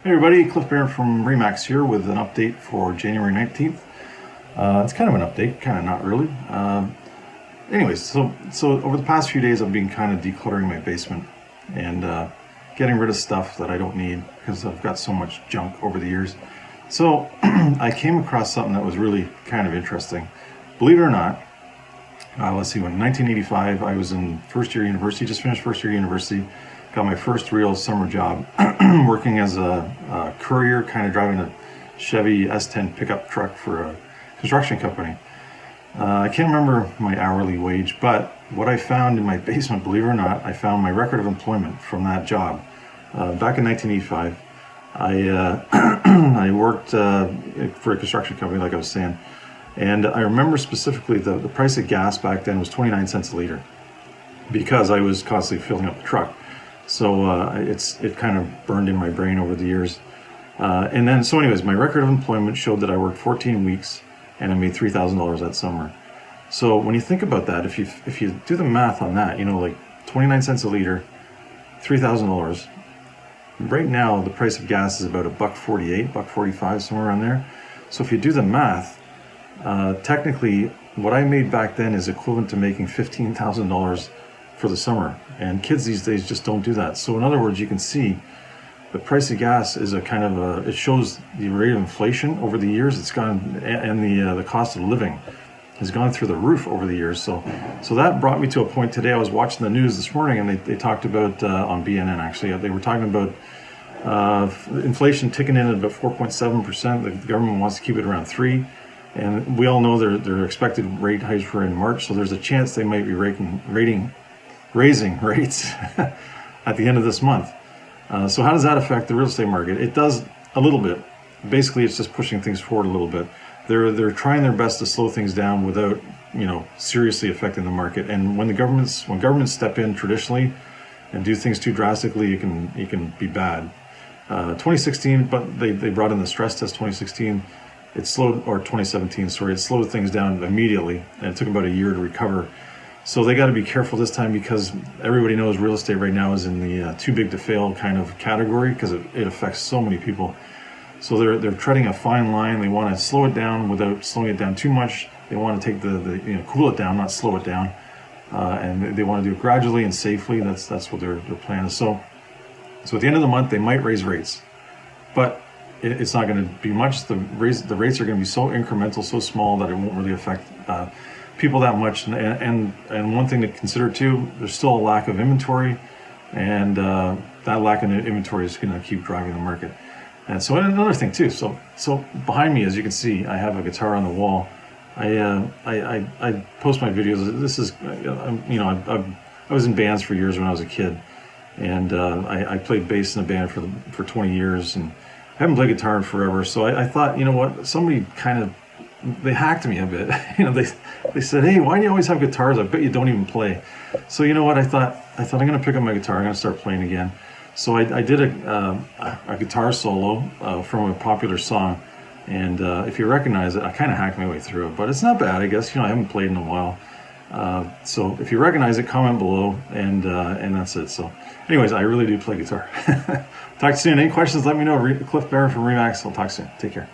Hey everybody, Cliff Barron from Remax here with an update for January 19th. It's kind of an update, kind of not really. Anyways, so over the past few days I've been kind of decluttering my basement and getting rid of stuff that I don't need because I've got so much junk over the years. So I came across something that was really kind of interesting. Believe it or not, let's see, in 1985 I was in first year university, just finished first year university. Got my first real summer job working as a courier, kind of driving a Chevy S10 pickup truck for a construction company. I can't remember my hourly wage, but what I found in my basement, believe it or not, I found my record of employment from that job. Back in 1985, I worked for a construction company, like I was saying, and I remember specifically the price of gas back then was 29 cents a liter because I was constantly filling up the truck. So it kind of burned in my brain over the years. And then, so anyways, my record of employment showed that I worked 14 weeks and I made $3,000 that summer. So when you think about that, if you do the math on that, you know, like 29 cents a liter, $3,000. Right now, the price of gas is about $1.48, $1.45, somewhere around there. So if you do the math, technically, what I made back then is equivalent to making $15,000 for the summer, and kids these days just don't do that. So in other words, you can see the price of gas is a kind of it shows the rate of inflation over the years. It's gone, and the cost of living has gone through the roof over the years. So that brought me to a point today. I was watching the news this morning, and they talked about on BNN actually. They were talking about inflation ticking in at about 4.7%. The government wants to keep it around 3%. And we all know their expected rate hikes were in March, so there's a chance they might be raising rates at the end of this month. So how does that affect the real estate market? It does a little bit. Basically, it's just pushing things forward a little bit. They're trying their best to slow things down without, you know, seriously affecting the market. And when governments step in traditionally and do things too drastically, it can be bad. 2016, but they brought in the stress test 2016. It slowed, or 2017, sorry, it slowed things down immediately, and it took about a year to recover. So they got to be careful this time because everybody knows real estate right now is in the too big to fail kind of category because it affects so many people. So they're treading a fine line. They want to slow it down without slowing it down too much. They want to take the cool it down, not slow it down, and they want to do it gradually and safely. That's what their plan is. So at the end of the month they might raise rates, but it's not going to be much. The rates are going to be so incremental, so small that it won't really affect people that much. And one thing to consider too, there's still a lack of inventory, and that lack of inventory is going to keep driving the market. And so another thing too. So behind me, as you can see, I have a guitar on the wall. I post my videos. This is I was in bands for years when I was a kid, and I played bass in a band for 20 years, and I haven't played guitar in forever. So I thought, you know what, somebody kind of, they hacked me a bit. They said, hey, why do you always have guitars? I bet you don't even play. So you know what, I thought I'm going to pick up my guitar. I'm going to start playing again. So I did a guitar solo from a popular song, and if you recognize it, I kind of hacked my way through it, but it's not bad, I guess. I haven't played in a while. So if you recognize it, comment below, and that's it. So anyways, I really do play guitar. Talk to you soon. Any questions, let me know. Cliff Barron from Remax. I'll talk soon. Take care.